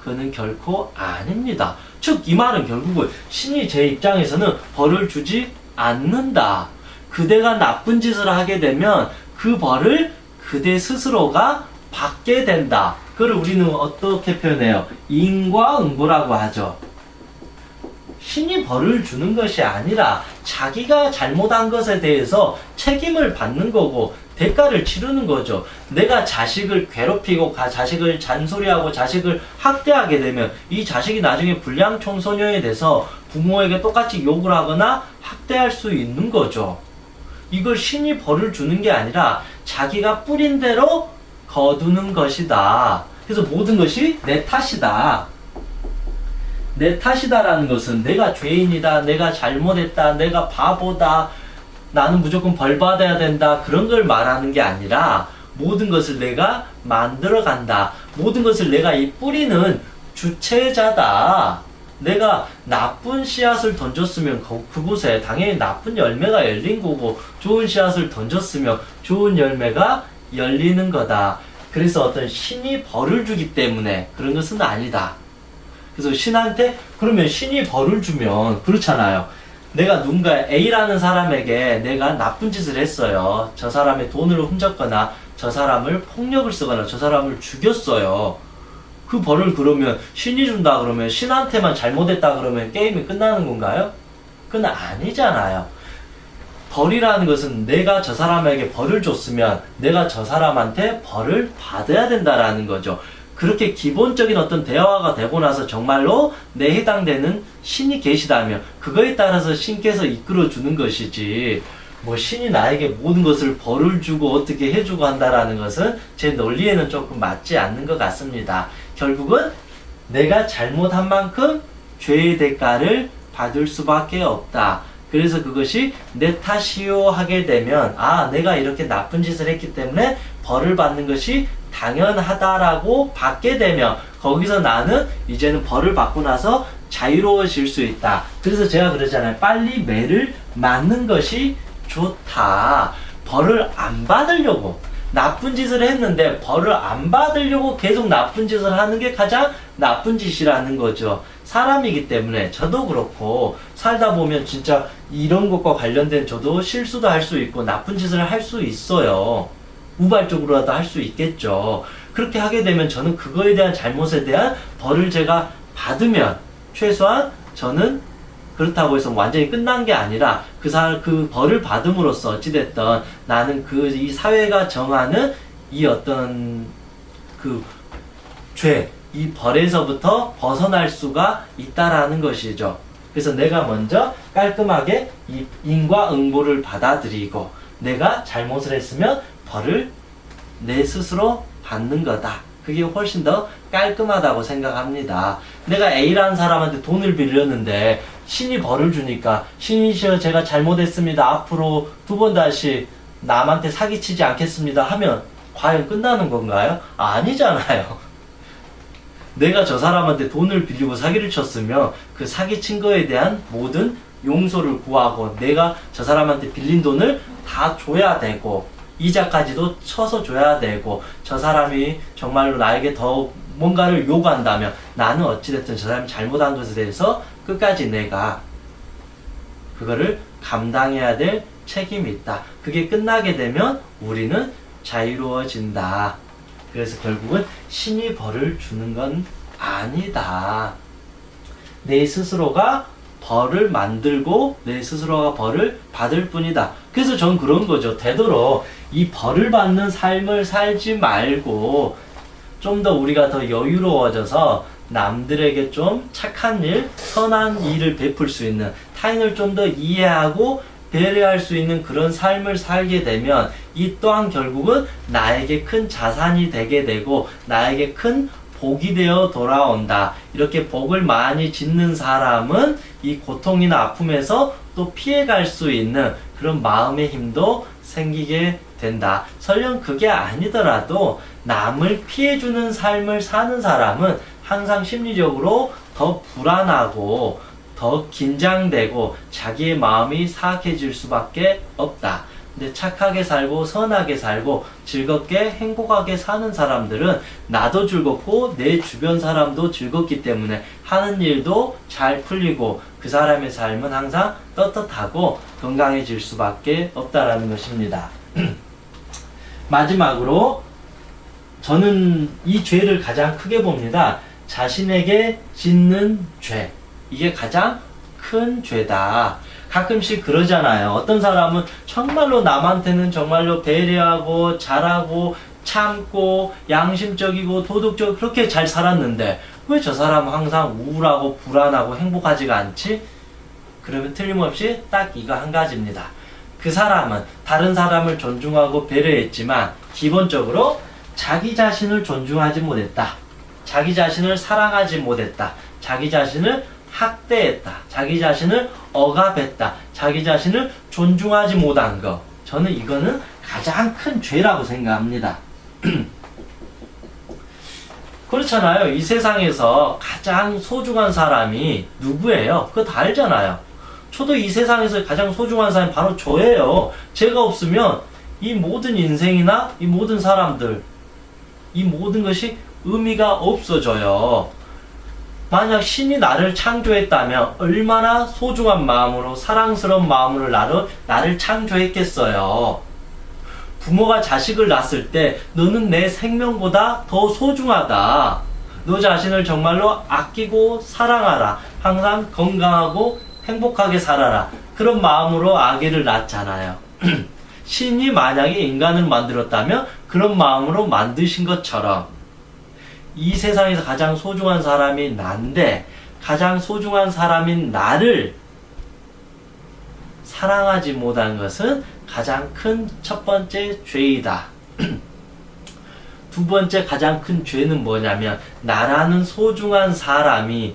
그는 결코 아닙니다. 즉 이 말은 결국은 신이 제 입장에서는 벌을 주지 않는다. 그대가 나쁜 짓을 하게 되면 그 벌을 그대 스스로가 받게 된다. 그걸 우리는 어떻게 표현해요? 인과응보라고 하죠. 신이 벌을 주는 것이 아니라 자기가 잘못한 것에 대해서 책임을 받는 거고 대가를 치르는 거죠. 내가 자식을 괴롭히고 자식을 잔소리하고 자식을 학대하게 되면 이 자식이 나중에 불량 청소년이 돼서 부모에게 똑같이 욕을 하거나 학대할 수 있는 거죠. 이걸 신이 벌을 주는 게 아니라 자기가 뿌린 대로 거두는 것이다. 그래서 모든 것이 내 탓이다. 내 탓이다라는 것은 내가 죄인이다, 내가 잘못했다, 내가 바보다, 나는 무조건 벌 받아야 된다, 그런 걸 말하는 게 아니라 모든 것을 내가 만들어 간다. 모든 것을 내가 이 뿌리는 주체자다. 내가 나쁜 씨앗을 던졌으면 그곳에 당연히 나쁜 열매가 열린 거고 좋은 씨앗을 던졌으면 좋은 열매가 열리는 거다. 그래서 어떤 신이 벌을 주기 때문에 그런 것은 아니다. 그래서 신한테 그러면 신이 벌을 주면 그렇잖아요. 내가 누군가 A라는 사람에게 내가 나쁜 짓을 했어요. 저 사람의 돈을 훔쳤거나 저 사람을 폭력을 쓰거나 저 사람을 죽였어요. 그 벌을 그러면 신이 준다 그러면 신한테만 잘못했다 그러면 게임이 끝나는 건가요? 그건 아니잖아요. 벌이라는 것은 내가 저 사람에게 벌을 줬으면 내가 저 사람한테 벌을 받아야 된다라는 거죠. 그렇게 기본적인 어떤 대화가 되고 나서 정말로 내 해당되는 신이 계시다면 그거에 따라서 신께서 이끌어 주는 것이지 뭐 신이 나에게 모든 것을 벌을 주고 어떻게 해주고 한다라는 것은 제 논리에는 조금 맞지 않는 것 같습니다. 결국은 내가 잘못한 만큼 죄의 대가를 받을 수밖에 없다. 그래서 그것이 내 탓이요 하게 되면 내가 이렇게 나쁜 짓을 했기 때문에 벌을 받는 것이 당연하다라고 받게 되면 거기서 나는 이제는 벌을 받고 나서 자유로워질 수 있다. 그래서 제가 그러잖아요. 빨리 매를 맞는 것이 좋다. 벌을 안 받으려고 나쁜 짓을 했는데 벌을 안 받으려고 계속 나쁜 짓을 하는 게 가장 나쁜 짓이라는 거죠. 사람이기 때문에 저도 그렇고 살다 보면 진짜 이런 것과 관련된 저도 실수도 할 수 있고 나쁜 짓을 할 수 있어요. 우발적으로라도 할 수 있겠죠. 그렇게 하게 되면 저는 그거에 대한 잘못에 대한 벌을 제가 받으면 최소한 저는 그렇다고 해서 완전히 끝난 게 아니라 그 벌을 받음으로써 어찌됐든 나는 이 사회가 정하는 이 어떤 이 벌에서부터 벗어날 수가 있다라는 것이죠. 그래서 내가 먼저 깔끔하게 이 인과응보를 받아들이고 내가 잘못을 했으면 벌을 내 스스로 받는 거다. 그게 훨씬 더 깔끔하다고 생각합니다. 내가 A라는 사람한테 돈을 빌렸는데 신이 벌을 주니까 신이시여 제가 잘못했습니다. 앞으로 두 번 다시 남한테 사기치지 않겠습니다 하면 과연 끝나는 건가요? 아니잖아요. 내가 저 사람한테 돈을 빌리고 사기를 쳤으면 그 사기친 거에 대한 모든 용서를 구하고 내가 저 사람한테 빌린 돈을 다 줘야 되고 이자까지도 쳐서 줘야 되고 저 사람이 정말로 나에게 더 뭔가를 요구한다면 나는 어찌됐든 저 사람이 잘못한 것에 대해서 끝까지 내가 그거를 감당해야 될 책임이 있다. 그게 끝나게 되면 우리는 자유로워진다. 그래서 결국은 신이 벌을 주는 건 아니다. 내 스스로가 벌을 만들고 내 스스로가 벌을 받을 뿐이다. 그래서 전 그런 거죠. 되도록 이 벌을 받는 삶을 살지 말고 좀 더 우리가 더 여유로워져서 남들에게 좀 착한 일, 선한 일을 베풀 수 있는, 타인을 좀 더 이해하고 배려할 수 있는 그런 삶을 살게 되면 이 또한 결국은 나에게 큰 자산이 되게 되고 나에게 큰 복이 되어 돌아온다. 이렇게 복을 많이 짓는 사람은 이 고통이나 아픔에서 또 피해갈 수 있는 그런 마음의 힘도 생기게 된다. 설령 그게 아니더라도 남을 피해주는 삶을 사는 사람은 항상 심리적으로 더 불안하고 더 긴장되고 자기의 마음이 사악해질 수밖에 없다. 근데 착하게 살고 선하게 살고 즐겁게 행복하게 사는 사람들은 나도 즐겁고 내 주변 사람도 즐겁기 때문에 하는 일도 잘 풀리고 그 사람의 삶은 항상 떳떳하고 건강해질 수밖에 없다라는 것입니다. 마지막으로 저는 이 죄를 가장 크게 봅니다. 자신에게 짓는 죄. 이게 가장 큰 죄다. 가끔씩 그러잖아요. 어떤 사람은 정말로 남한테는 정말로 배려하고 잘하고 참고 양심적이고 도덕적이고 그렇게 잘 살았는데 왜 저 사람은 항상 우울하고 불안하고 행복하지가 않지? 그러면 틀림없이 딱 이거 한 가지입니다. 그 사람은 다른 사람을 존중하고 배려했지만 기본적으로 자기 자신을 존중하지 못했다. 자기 자신을 사랑하지 못했다. 자기 자신을 학대했다. 자기 자신을 억압했다. 자기 자신을 존중하지 못한 것. 저는 이거는 가장 큰 죄라고 생각합니다. 그렇잖아요. 이 세상에서 가장 소중한 사람이 누구예요? 그거 다 알잖아요. 저도 이 세상에서 가장 소중한 사람이 바로 저예요. 제가 없으면 이 모든 인생이나 이 모든 사람들, 이 모든 것이 의미가 없어져요. 만약 신이 나를 창조했다면 얼마나 소중한 마음으로 사랑스러운 마음으로 나를 창조했겠어요. 부모가 자식을 낳았을 때 너는 내 생명보다 더 소중하다. 너 자신을 정말로 아끼고 사랑하라. 항상 건강하고 행복하게 살아라. 그런 마음으로 아기를 낳잖아요. 신이 만약에 인간을 만들었다면 그런 마음으로 만드신 것처럼 이 세상에서 가장 소중한 사람이 난데 가장 소중한 사람인 나를 사랑하지 못한 것은 가장 큰 첫 번째 죄이다. 두 번째 가장 큰 죄는 뭐냐면 나라는 소중한 사람이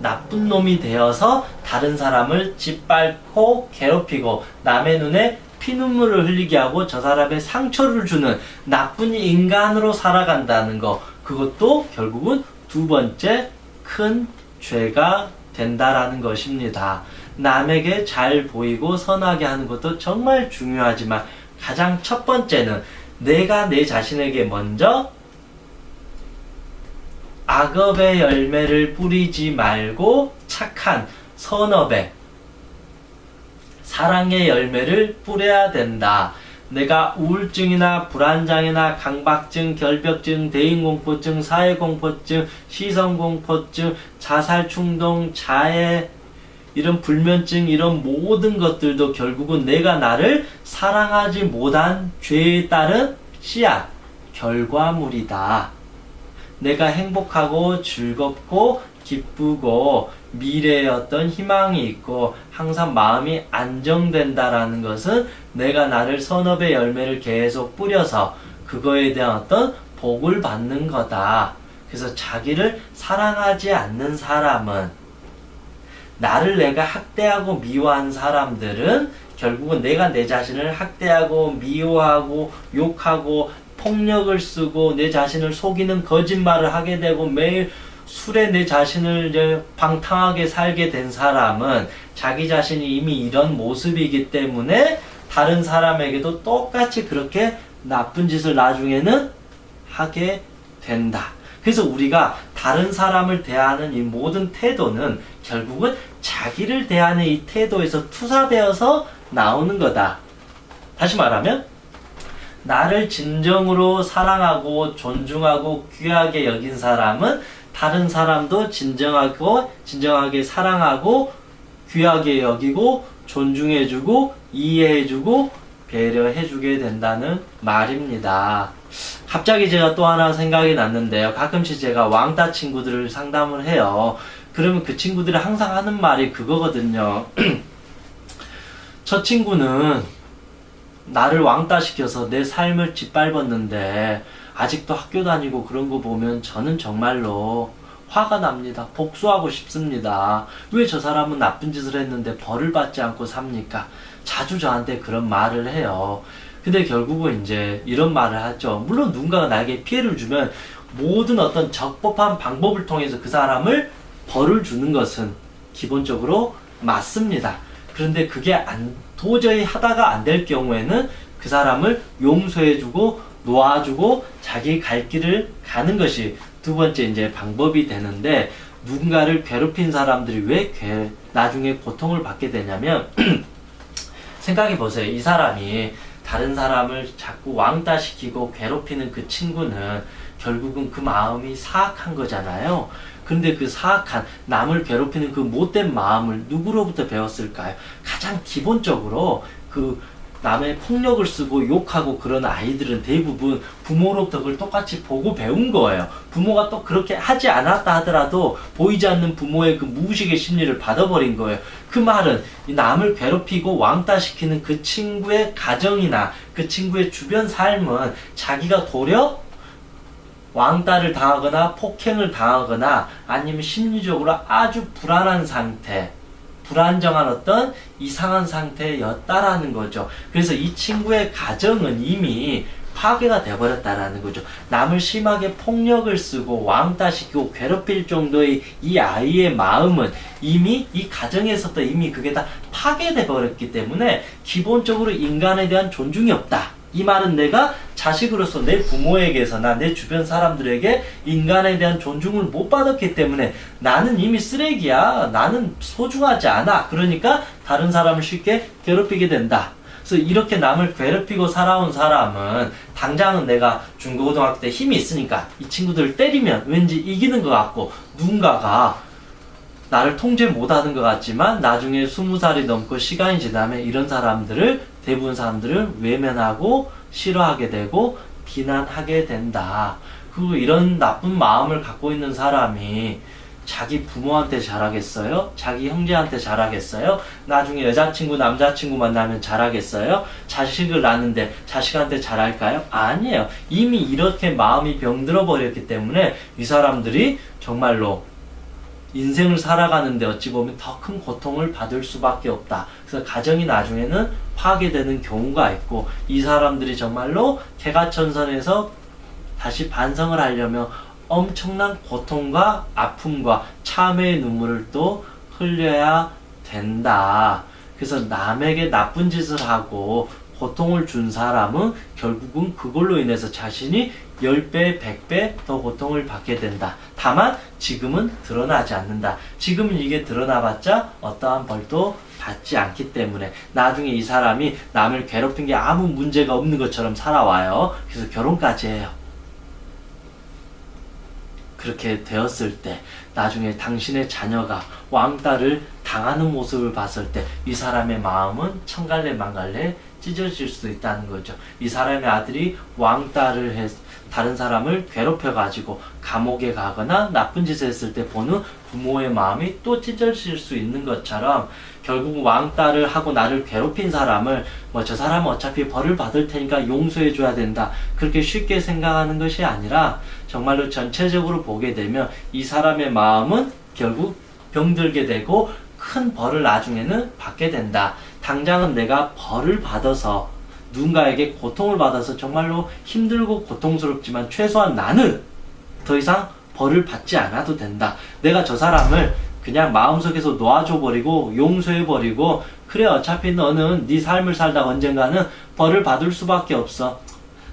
나쁜 놈이 되어서 다른 사람을 짓밟고 괴롭히고 남의 눈에 피눈물을 흘리게 하고 저 사람의 상처를 주는 나쁜 인간으로 살아간다는 거. 그것도 결국은 두 번째 큰 죄가 된다라는 것입니다. 남에게 잘 보이고 선하게 하는 것도 정말 중요하지만 가장 첫 번째는 내가 내 자신에게 먼저 악업의 열매를 뿌리지 말고 착한 선업의 사랑의 열매를 뿌려야 된다. 내가 우울증이나 불안장애나 강박증, 결벽증, 대인공포증, 사회공포증, 시선공포증, 자살충동, 자해, 이런 불면증, 이런 모든 것들도 결국은 내가 나를 사랑하지 못한 죄에 따른 씨앗, 결과물이다. 내가 행복하고 즐겁고 기쁘고 미래에 어떤 희망이 있고 항상 마음이 안정된다라는 것은 내가 나를 선업의 열매를 계속 뿌려서 그거에 대한 어떤 복을 받는 거다. 그래서 자기를 사랑하지 않는 사람은, 나를 내가 학대하고 미워한 사람들은 결국은 내가 내 자신을 학대하고 미워하고 욕하고 폭력을 쓰고 내 자신을 속이는 거짓말을 하게 되고 매일 술에 내 자신을 이제 방탕하게 살게 된 사람은 자기 자신이 이미 이런 모습이기 때문에 다른 사람에게도 똑같이 그렇게 나쁜 짓을 나중에는 하게 된다. 그래서 우리가 다른 사람을 대하는 이 모든 태도는 결국은 자기를 대하는 이 태도에서 투사되어서 나오는 거다. 다시 말하면 나를 진정으로 사랑하고 존중하고 귀하게 여긴 사람은 다른 사람도 진정하게 사랑하고 귀하게 여기고 존중해주고 이해해주고 배려해주게 된다는 말입니다. 갑자기 제가 또 하나 생각이 났는데요. 가끔씩 제가 왕따 친구들을 상담을 해요. 그러면 그 친구들이 항상 하는 말이 그거거든요. 저 친구는 나를 왕따시켜서 내 삶을 짓밟았는데 아직도 학교 다니고 그런 거 보면 저는 정말로 화가 납니다. 복수하고 싶습니다. 왜 저 사람은 나쁜 짓을 했는데 벌을 받지 않고 삽니까? 자주 저한테 그런 말을 해요. 근데 결국은 이제 이런 말을 하죠. 물론 누군가가 나에게 피해를 주면 모든 어떤 적법한 방법을 통해서 그 사람을 벌을 주는 것은 기본적으로 맞습니다. 그런데 그게 도저히 하다가 안 될 경우에는 그 사람을 용서해주고 놓아주고 자기 갈 길을 가는 것이 두 번째 이제 방법이 되는데, 누군가를 괴롭힌 사람들이 왜 나중에 고통을 받게 되냐면 생각해 보세요. 이 사람이 다른 사람을 자꾸 왕따시키고 괴롭히는 그 친구는 결국은 그 마음이 사악한 거잖아요. 근데 그 사악한 남을 괴롭히는 그 못된 마음을 누구로부터 배웠을까요? 가장 기본적으로 그 남의 폭력을 쓰고 욕하고 그런 아이들은 대부분 부모로부터 그걸 똑같이 보고 배운 거예요. 부모가 또 그렇게 하지 않았다 하더라도 보이지 않는 부모의 그 무의식의 심리를 받아버린 거예요. 그 말은 이 남을 괴롭히고 왕따시키는 그 친구의 가정이나 그 친구의 주변 삶은 자기가 도려 왕따를 당하거나 폭행을 당하거나 아니면 심리적으로 아주 불안한 상태, 불안정한 어떤 이상한 상태였다라는 거죠. 그래서 이 친구의 가정은 이미 파괴가 되어버렸다라는 거죠. 남을 심하게 폭력을 쓰고 왕따시키고 괴롭힐 정도의 이 아이의 마음은 이미 이 가정에서부터 이미 그게 다 파괴돼 버렸기 때문에 기본적으로 인간에 대한 존중이 없다. 이 말은 내가 자식으로서 내 부모에게서나 내 주변 사람들에게 인간에 대한 존중을 못 받았기 때문에 나는 이미 쓰레기야. 나는 소중하지 않아. 그러니까 다른 사람을 쉽게 괴롭히게 된다. 그래서 이렇게 남을 괴롭히고 살아온 사람은 당장은 내가 중고등학교 때 힘이 있으니까 이 친구들을 때리면 왠지 이기는 것 같고 누군가가 나를 통제 못하는 것 같지만 나중에 20살이 넘고 시간이 지나면 이런 사람들을 대부분 사람들을 외면하고 싫어하게 되고 비난하게 된다. 그리고 이런 나쁜 마음을 갖고 있는 사람이 자기 부모한테 잘하겠어요? 자기 형제한테 잘하겠어요? 나중에 여자친구, 남자친구 만나면 잘하겠어요? 자식을 낳는데 자식한테 잘할까요? 아니에요. 이미 이렇게 마음이 병들어 버렸기 때문에 이 사람들이 정말로 인생을 살아가는데 어찌 보면 더 큰 고통을 받을 수밖에 없다. 그래서 가정이 나중에는 파괴되는 경우가 있고 이 사람들이 정말로 개가천선에서 다시 반성을 하려면 엄청난 고통과 아픔과 참회의 눈물을 또 흘려야 된다. 그래서 남에게 나쁜 짓을 하고 고통을 준 사람은 결국은 그걸로 인해서 자신이 10배, 100배 더 고통을 받게 된다. 다만 지금은 드러나지 않는다. 지금은 이게 드러나봤자 어떠한 벌도 받지 않기 때문에 나중에 이 사람이 남을 괴롭힌 게 아무 문제가 없는 것처럼 살아와요. 그래서 결혼까지 해요. 그렇게 되었을 때 나중에 당신의 자녀가 왕따를 당하는 모습을 봤을 때 이 사람의 마음은 천갈래 만갈래 찢어질 수도 있다는 거죠. 이 사람의 아들이 왕따를 다른 사람을 괴롭혀 가지고 감옥에 가거나 나쁜 짓을 했을 때 보는 부모의 마음이 또 찢어질 수 있는 것처럼, 결국 왕따를 하고 나를 괴롭힌 사람을 뭐 저 사람은 어차피 벌을 받을 테니까 용서해 줘야 된다, 그렇게 쉽게 생각하는 것이 아니라 정말로 전체적으로 보게 되면 이 사람의 마음은 결국 병들게 되고 큰 벌을 나중에는 받게 된다. 당장은 내가 벌을 받아서 누군가에게 고통을 받아서 정말로 힘들고 고통스럽지만 최소한 나는 더 이상 벌을 받지 않아도 된다. 내가 저 사람을 그냥 마음속에서 놓아줘 버리고 용서해 버리고, 그래 어차피 너는 네 삶을 살다가 언젠가는 벌을 받을 수밖에 없어.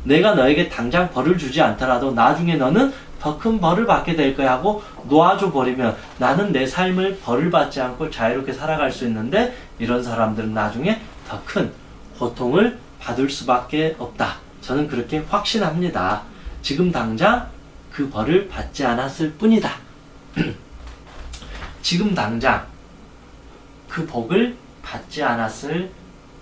내가 너에게 당장 벌을 주지 않더라도 나중에 너는 더 큰 벌을 받게 될 거야 하고 놓아줘 버리면 나는 내 삶을 벌을 받지 않고 자유롭게 살아갈 수 있는데, 이런 사람들은 나중에 더 큰 고통을 받을 수밖에 없다. 저는 그렇게 확신합니다. 지금 당장 그 벌을 받지 않았을 뿐이다. 지금 당장 그 복을 받지 않았을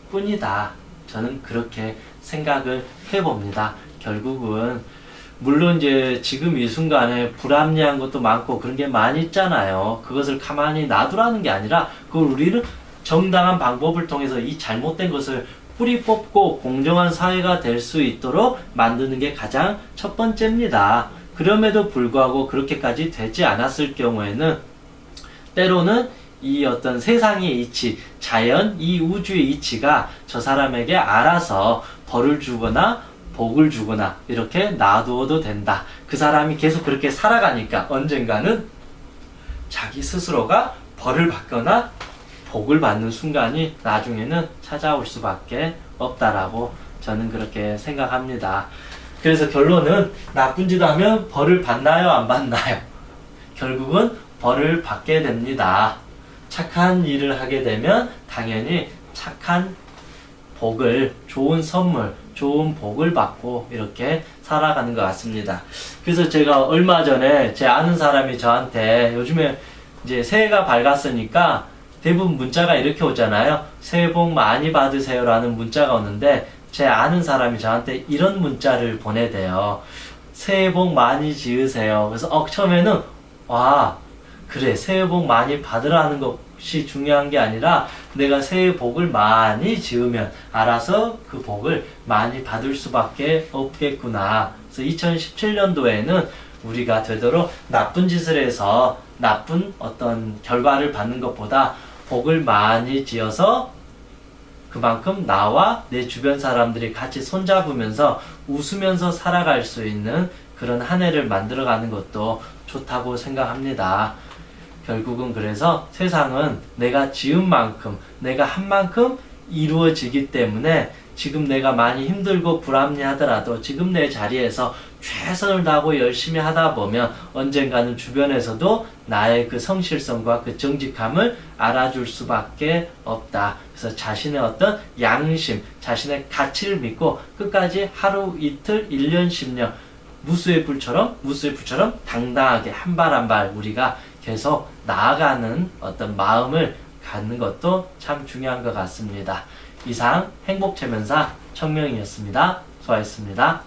뿐이다. 저는 그렇게 생각을 해봅니다. 결국은 물론 이제 지금 이 순간에 불합리한 것도 많고 그런 게 많이 있잖아요. 그것을 가만히 놔두라는 게 아니라 그걸 우리는 정당한 방법을 통해서 이 잘못된 것을 뿌리 뽑고 공정한 사회가 될 수 있도록 만드는 게 가장 첫 번째입니다. 그럼에도 불구하고 그렇게까지 되지 않았을 경우에는 때로는 이 어떤 세상의 이치, 자연, 이 우주의 이치가 저 사람에게 알아서 벌을 주거나 복을 주거나 이렇게 놔두어도 된다. 그 사람이 계속 그렇게 살아가니까 언젠가는 자기 스스로가 벌을 받거나 복을 받는 순간이 나중에는 찾아올 수밖에 없다라고 저는 그렇게 생각합니다. 그래서 결론은 나쁜 짓 하면 벌을 받나요? 안 받나요? 결국은 벌을 받게 됩니다. 착한 일을 하게 되면 당연히 착한 복을, 좋은 선물, 좋은 복을 받고 이렇게 살아가는 것 같습니다. 그래서 제가 얼마 전에 제 아는 사람이 저한테, 요즘에 이제 새해가 밝았으니까 대부분 문자가 이렇게 오잖아요. 새해 복 많이 받으세요 라는 문자가 오는데, 제 아는 사람이 저한테 이런 문자를 보내대요. 새해 복 많이 지으세요. 그래서 처음에는 와, 그래 새해 복 많이 받으라는 것이 중요한 게 아니라 내가 새해 복을 많이 지으면 알아서 그 복을 많이 받을 수밖에 없겠구나. 그래서 2017년도에는 우리가 되도록 나쁜 짓을 해서 나쁜 어떤 결과를 받는 것보다 복을 많이 지어서 그만큼 나와 내 주변 사람들이 같이 손잡으면서 웃으면서 살아갈 수 있는 그런 한 해를 만들어가는 것도 좋다고 생각합니다. 결국은 그래서 세상은 내가 지은 만큼, 내가 한 만큼 이루어지기 때문에 지금 내가 많이 힘들고 불합리하더라도 지금 내 자리에서 최선을 다하고 열심히 하다 보면 언젠가는 주변에서도 나의 그 성실성과 그 정직함을 알아줄 수밖에 없다. 그래서 자신의 어떤 양심, 자신의 가치를 믿고 끝까지 하루, 이틀, 1년, 10년 무수의 불처럼 당당하게 한 발 한 발 우리가 계속 나아가는 어떤 마음을 갖는 것도 참 중요한 것 같습니다. 이상 행복체면사 청명이었습니다. 수고하셨습니다.